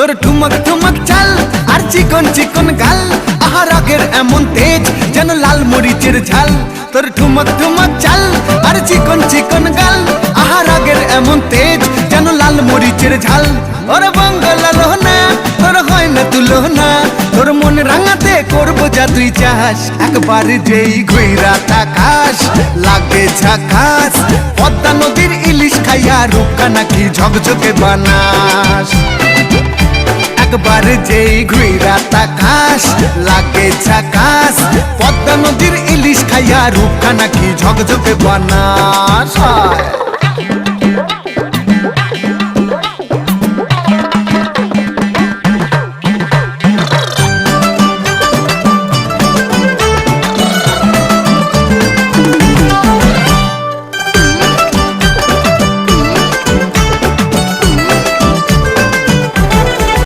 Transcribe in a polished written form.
তোর ঠুমক ঠুমক চাল আর চিকন চিকন গাল, আহা রাগের এমন তেজ যেন লাল মরিচের ঝাল। তোর ঠুমক ঠুমক চাল আর চিকন চিকন গাল, আহা রাগের এমন তেজ যেন লাল মরিচের ঝাল। ওরে বাঙ্গালা লোহনা তোর হয় না তুলনা, তোর মন রাঙাতে করবো যা তুই চাস। একবার যেই ঘুইরা তাকাস লাগে ঝাকাস, পদ্মা নদীর ইলিশ খাইয়া রূপকা নাকি ঝকঝকে বানাস। একবার যেই ঘুইরা তাকাস লাগে ঝাকাস, পদ্মা নদীর ইলিশ খাইয়া রূপকা নাকি ঝকঝকে বানাস।